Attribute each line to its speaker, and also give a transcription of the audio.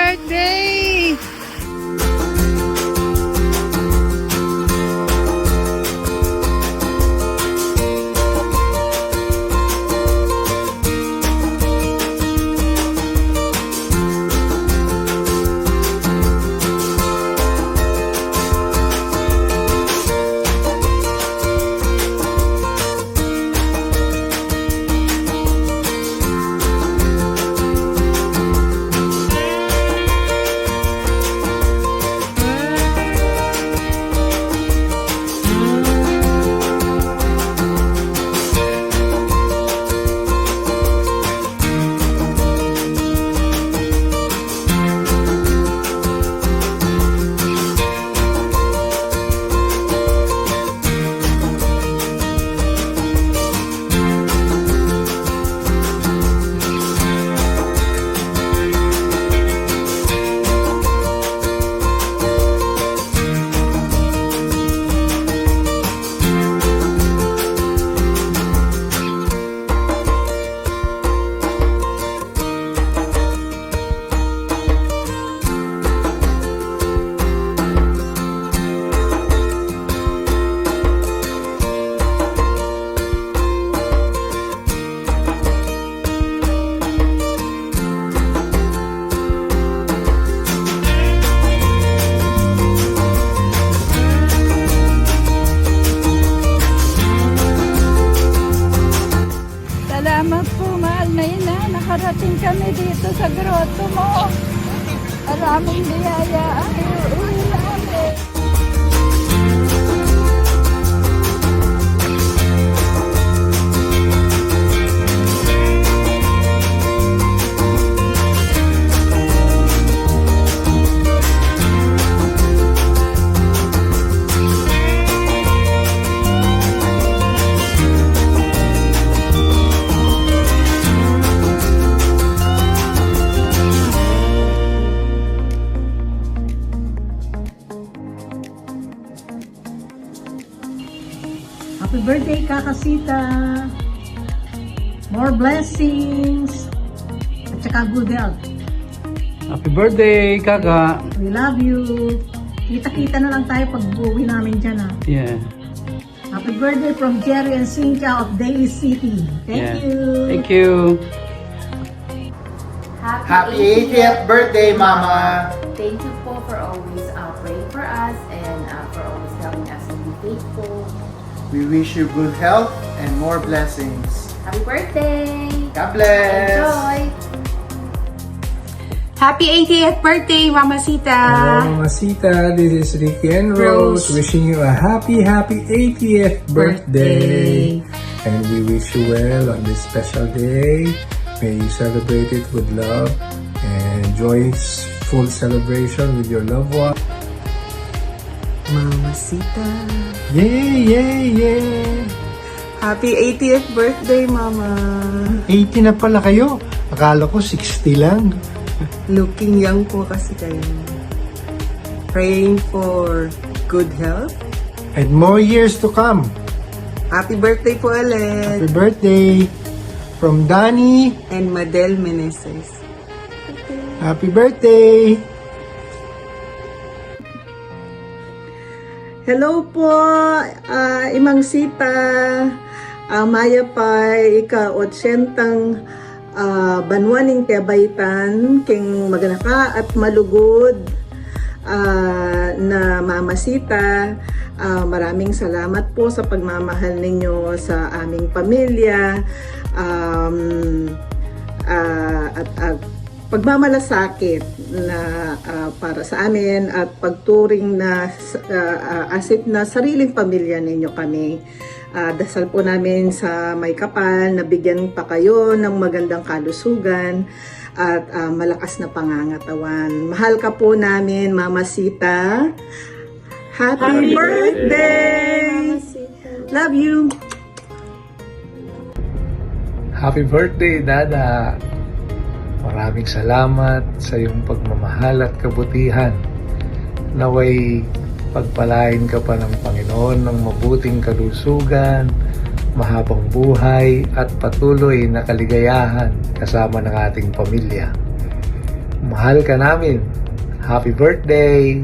Speaker 1: birthday! Salamat po, mahal na ina. Nakarating kami dito sa grotto mo. Maraming biyaya ang iuwi namin.
Speaker 2: Happy birthday, Kakasita! More blessings! At saka good health.
Speaker 3: Happy birthday, Kaka!
Speaker 2: We love you! Kita-kita na lang tayo pag buwi namin dyan, ha?
Speaker 3: Yeah.
Speaker 2: Happy birthday from Jerry and Cynthia of Daly City. Thank you!
Speaker 3: Thank you!
Speaker 4: Happy 80th birthday, Mama!
Speaker 5: Thank you po for always praying for us and for always helping us to be faithful.
Speaker 4: We wish you good health and more blessings.
Speaker 5: Happy birthday!
Speaker 4: God bless!
Speaker 5: Enjoy!
Speaker 6: Happy 80th birthday, Mama Sita!
Speaker 7: Hello, Mama Sita. This is Ricky and Rose wishing you a happy 80th birthday. And we wish you well on this special day. May you celebrate it with love and joyful celebration with your loved one.
Speaker 6: Mama Sita!
Speaker 7: Yay, yay, yay!
Speaker 6: Happy 80th birthday, Mama!
Speaker 7: 80 na pala kayo. Akala ko 60 lang.
Speaker 6: Looking young po kasi kayo. Praying for good health.
Speaker 7: And more years to come.
Speaker 6: Happy birthday po ulit!
Speaker 7: Happy birthday from Danny.
Speaker 6: And Madel Meneses.
Speaker 7: Happy birthday!
Speaker 2: Hello po, Imang Sita, Maya Pai, ika-80 banwaning tebaitan, king maganaka at malugod na Mama Sita. Maraming salamat po sa pagmamahal ninyo sa aming pamilya at pagmamalasakit na para sa amin at pagturing na asip na sariling pamilya ninyo kami. Dasal po namin sa may kapal na bigyan pa kayo ng magandang kalusugan at malakas na pangangatawan. Mahal ka po namin, Mama Sita. Happy birthday! Love you!
Speaker 8: Happy birthday, Dada! Maraming salamat sa iyong pagmamahal at kabutihan. Naway pagpalain ka pa ng Panginoon ng mabuting kalusugan, mahabang buhay at patuloy na kaligayahan kasama ng ating pamilya. Mahal ka namin. Happy birthday!